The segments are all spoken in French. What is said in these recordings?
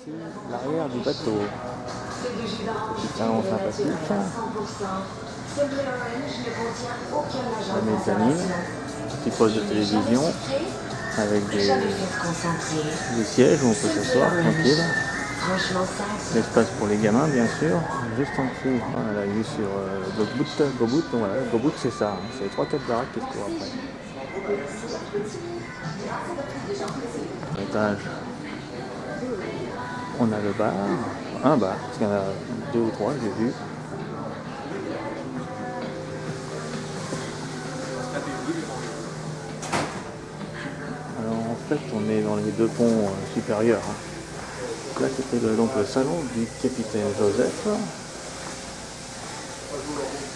Voici l'arrière du bateau. Petit salon sympathique. La mezzanine, petit poste de télévision avec des sièges où on peut s'asseoir tranquille. L'espace pour les gamins bien sûr. Juste en dessous, on a la vue sur Gobut. Voilà, Gobut c'est ça, hein. C'est 3-4 baraques qui se trouvent après. À l'étage, on a le bar, un bar, parce qu'il y en a 2 ou 3, j'ai vu. Alors en fait, on est dans les 2 ponts supérieurs. Hein. Là, c'était donc le salon du capitaine Joseph.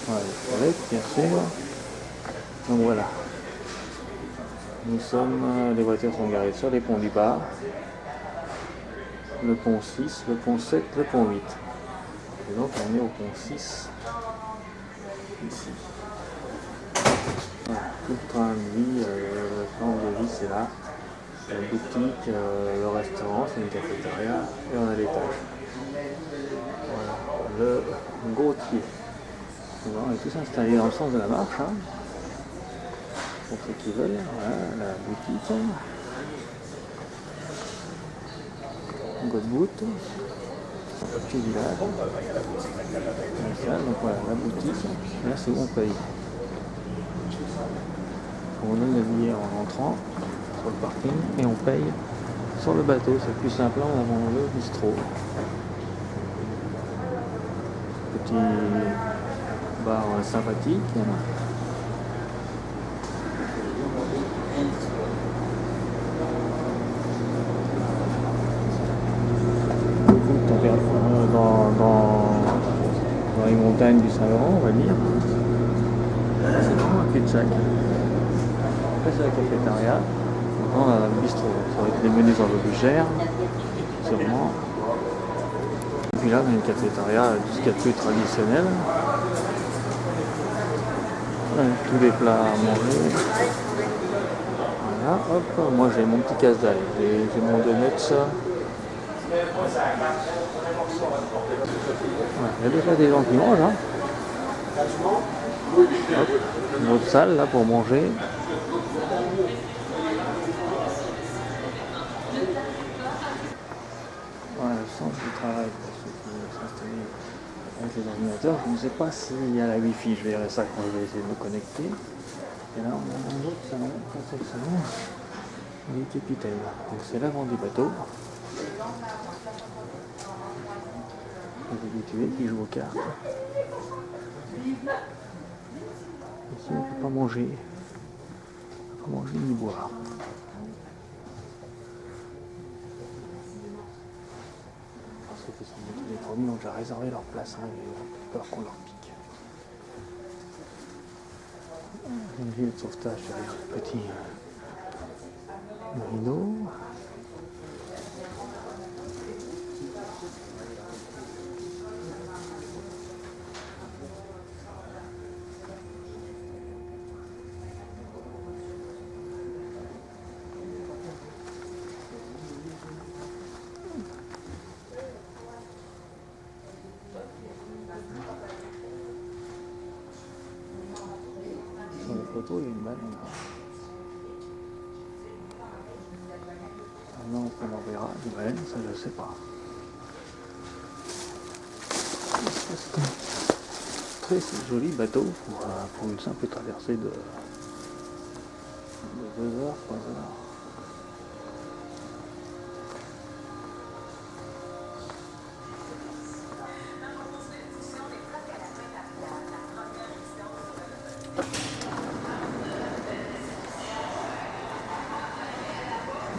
Voilà, les toilettes, bien sûr. Donc voilà. Les voitures sont garées sur les ponts du bar. Le pont 6, le pont 7, le pont 8. Et donc on est au pont 6, ici. Voilà, tout le train de vie, le train de vie c'est là. La boutique, le restaurant, c'est une cafétéria, et on a l'étage. Voilà, le Gautier. On est tous installés dans le sens de la marche, hein, pour ceux qui veulent. Voilà, la boutique. Godbout. Petit village. Donc voilà, la boutique. Là, c'est où on paye. On donne le billet en entrant sur le parking et on paye sur le bateau. C'est plus simple en avant le bistrot. Petit bar sympathique. Dans les montagnes du Saint-Laurent, on va dire. C'est vraiment un cul-de-sac. Après, c'est la cafétéria. Maintenant, on a le bistrot. Ça va être des menus un peu plus chers, sûrement. Et puis là, on a une cafétéria, tout ce qu'il y a de plus traditionnel. Avec tous les plats à manger. Voilà, hop, moi j'ai mon petit casse-dalle. J'ai mon donuts. Voilà, il y a déjà des gens qui mangent. Hein. Hop, une autre salle là pour manger. Voilà, le centre du travail pour ceux qui veulent s'installer avec les ordinateurs. Je ne sais pas s'il y a la Wi-Fi, je verrai ça quand je vais essayer de me connecter. Et là on a un autre salon, c'est le salon du capitaine. Donc c'est l'avant du bateau. Les habitués qui jouent aux cartes. Ici on ne peut pas manger. On peut manger ni boire. Ceux qui sont les premiers ont déjà réservé leur place, hein, ils ont peur qu'on leur pique. Une ville de sauvetage derrière le petit rideau. Sur les photos, il y a une baleine. Maintenant, est-ce qu'on en verra une baleine, ça je sais pas. C'est un très joli bateau pour une simple traversée de 2 heures, 3 heures.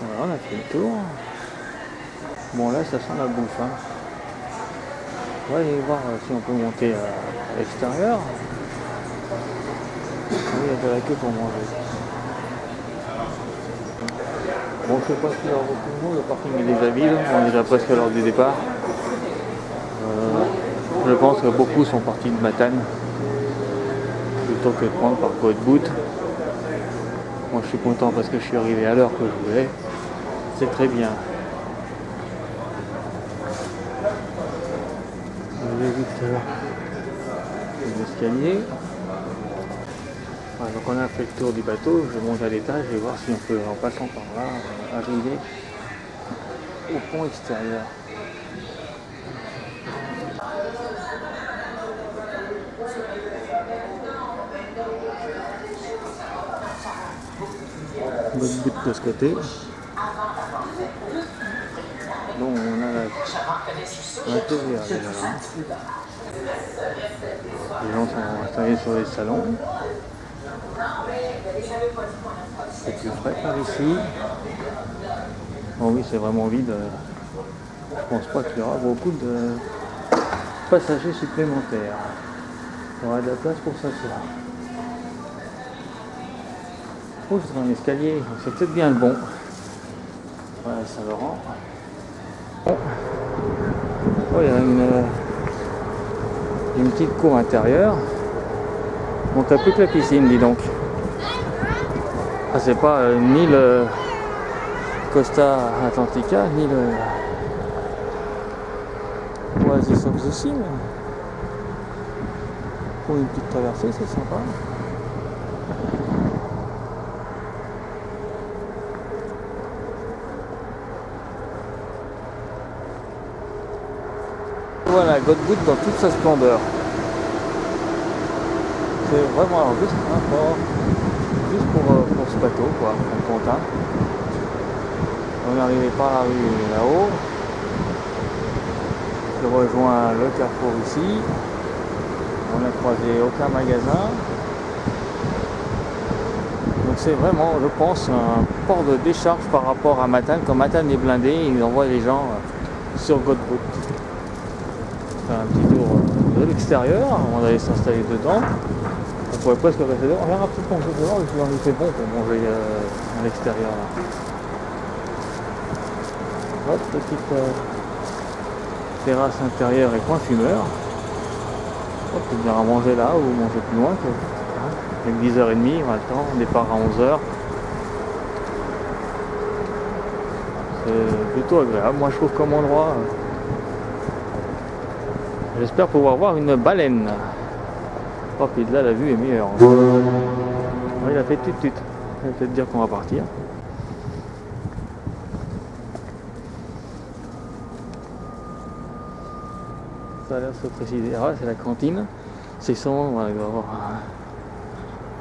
Voilà, on a fait le tour. Bon là ça sent la bouffe. Hein. On va aller voir si on peut monter à l'extérieur. Oui, il y a de la queue pour manger. Bon, je sais pas si leur beaucoup, le parking est déjà vide, on est déjà presque à l'heure du départ. Je pense que beaucoup sont partis de Matane plutôt que de prendre par Godbout. Moi je suis content parce que je suis arrivé à l'heure que je voulais. C'est très bien. vu tout à l'heure. L'escalier. Voilà, donc on a fait le tour du bateau, je monte à l'étage et voir si on peut, en passant par là, arriver au pont extérieur. Bonne butte de ce côté. Bon, on a l'intérieur déjà là. Les gens sont installés sur les salons. C'est plus frais par ici. Bon oui, c'est vraiment vide. Je pense pas qu'il y aura beaucoup de passagers supplémentaires. Il y aura de la place pour s'asseoir. Oh, je trouve un escalier, c'est peut-être bien le bon. Voilà, Saint-Laurent. Oh, il y a une petite cour intérieure. Donc il n'y a plus que la piscine, dis donc. Ah, c'est pas ni le Costa Atlantica, ni le Oasis of the Sea. Pour une petite traversée, c'est sympa. Voilà, Godbout dans toute sa splendeur. C'est vraiment juste pour ce bateau, quoi, en compte. On est arrivé par la rue là-haut. Je rejoins le carrefour ici. On n'a croisé aucun magasin. Donc c'est vraiment, je pense, un port de décharge par rapport à Matane. Quand Matane est blindé, ils envoient les gens sur Godbout. Faire un petit tour de l'extérieur avant d'aller s'installer dedans. On pourrait presque rester dehors. On verra peut-être qu'on peut dehors, il fait bon pour manger à l'extérieur là. Hop, petite terrasse intérieure et coin fumeur. On peut venir à manger là ou manger plus loin. Avec 10h30, on a le temps, départ à 11h. C'est plutôt agréable, moi je trouve comme endroit. J'espère pouvoir voir une baleine. Oh, puis de là, la vue est meilleure. Ouais, il a fait tut-tut. Ça veut peut-être dire qu'on va partir. Ça a l'air de se préciser. Ah, c'est la cantine. C'est sûrement, voilà, il va y avoir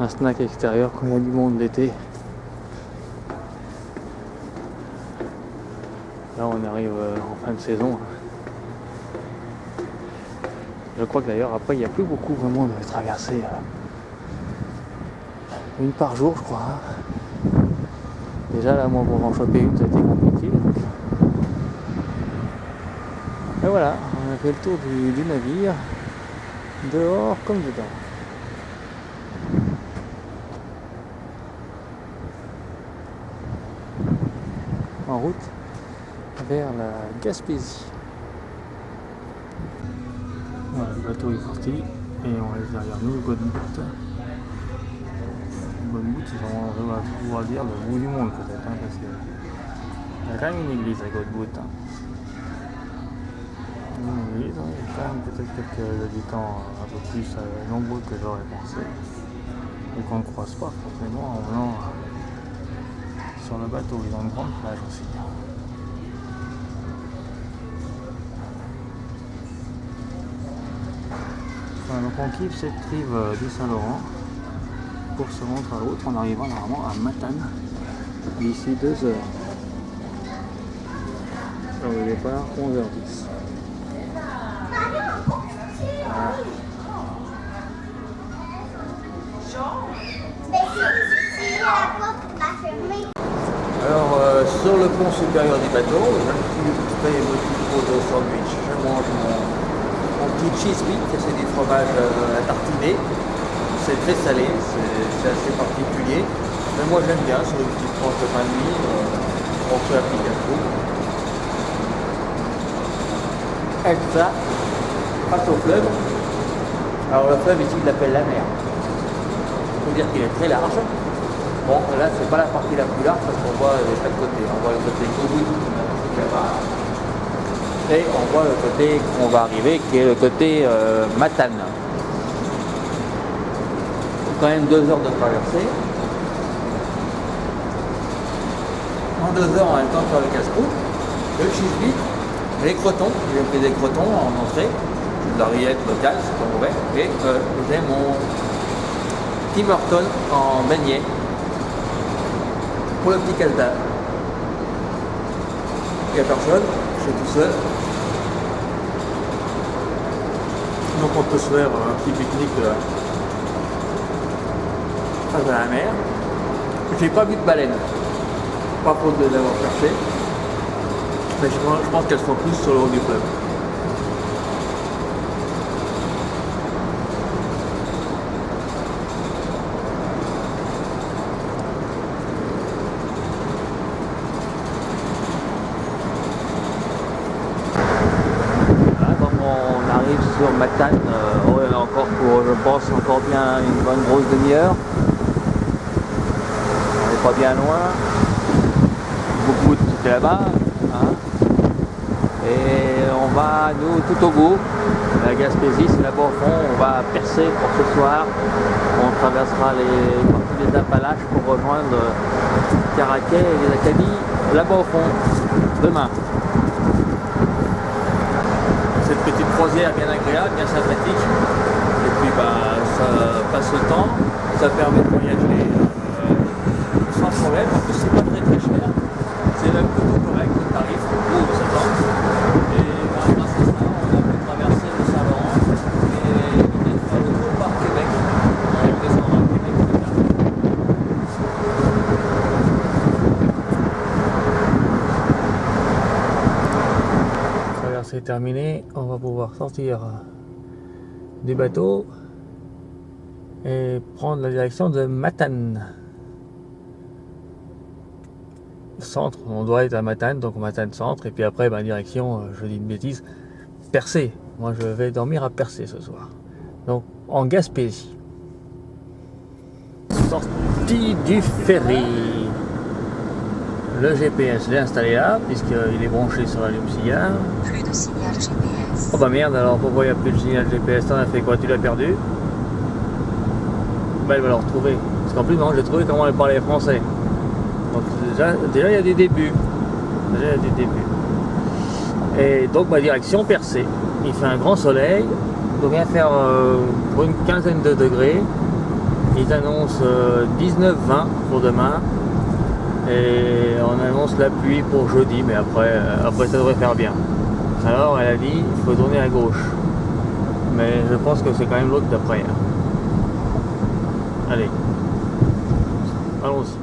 un snack extérieur quand il y a du monde l'été. Là, on arrive en fin de saison. Je crois que d'ailleurs après il n'y a plus beaucoup vraiment de traversées. Une par jour je crois. Déjà là moi pour en choper une ça a été compliqué. Et voilà, on a fait le tour du navire. Dehors comme dedans. En route vers la Gaspésie. Voilà, le bateau est parti et on laisse derrière nous le Godbout. Le Godbout, on va pouvoir dire le bout du monde peut-être, parce qu'il y a quand même une église à Godbout. Une église, il y a quand même peut-être quelques habitants un peu plus nombreux que j'aurais pensé. Et qu'on ne croise pas forcément en venant sur le bateau. Ils ont une grande plage aussi. Donc on quitte cette rive du Saint-Laurent pour se rendre à l'autre en arrivant normalement à Matane d'ici 2 heures. Alors il est pas 11h10. Voilà. Alors sur le pont supérieur du bateau, j'ai un petit pot de sandwich. Je mange mon petit cheese beat, c'est du fromage à tartiner. C'est très salé, c'est assez particulier. Mais moi j'aime bien sur une petite tranche de pain de mie, on fait un petit gâteau. Avec ça, face au fleuve. Alors le fleuve ici il l'appelle la mer. Il faut dire qu'il est très large. Bon là c'est pas la partie la plus large parce qu'on voit de chaque côté. On voit le côté Godbout et on voit le côté qu'on va arriver qui est le côté Matane. Quand même 2 heures de traversée. En 2 heures, on a le temps de faire le casse-croûte, le cheese, les crotons. J'ai pris des crotons en entrée, de la rillette locale, c'est pas mauvais. Et j'ai mon Tim Hortons en beignet pour le petit calda. Il n'y a personne, je suis tout seul. Donc on peut se faire un petit pique-nique face à la mer. J'ai pas vu de baleine, pas faute de l'avoir cherché, mais je pense qu'elles sont plus sur le haut du fleuve. On arrive sur Matane, encore pour, je pense, encore bien une bonne grosse demi-heure. On n'est pas bien loin. Beaucoup de là-bas. Hein. Et on va, nous, tout au bout. La Gaspésie, c'est là-bas au fond. On va percer pour ce soir. On traversera les parties des Appalaches pour rejoindre Caraquet et les Acadies là-bas au fond, demain. Cette petite croisière bien agréable, bien sympathique, et puis ça passe le temps, ça permet de voyager sans problème. En plus c'est pas très cher, c'est même plutôt correct le tarif pour 7 ans. Et grâce à ça on a pu traverser le Saint-Laurent et peut-être faire le tour par Québec. On descendra à Québec plus tard. C'est terminé, on va pouvoir sortir du bateau et prendre la direction de Matane. Centre, on doit être à Matane, donc Matane centre, et puis après direction, je dis une bêtise, Percé. Moi je vais dormir à Percé ce soir. Donc en Gaspésie. Sortie du ferry. Le GPS, je l'ai installé là, puisqu'il est branché sur l'allume-cigare. Plus de signal GPS. Oh bah merde, alors pourquoi il n'y a plus de signal GPS? T'en as fait quoi? Tu l'as perdu? Bah elle va le retrouver. Parce qu'en plus, non, j'ai trouvé comment elle parlait français. Donc déjà il y a des débuts. Et donc ma direction Percé. Il fait un grand soleil. Il doit bien faire pour une quinzaine de degrés. Ils annoncent 19-20 pour demain. Et on annonce la pluie pour jeudi, mais après ça devrait faire bien. Alors elle a dit il faut tourner à gauche, mais je pense que c'est quand même l'autre d'après. Allez, allons-y.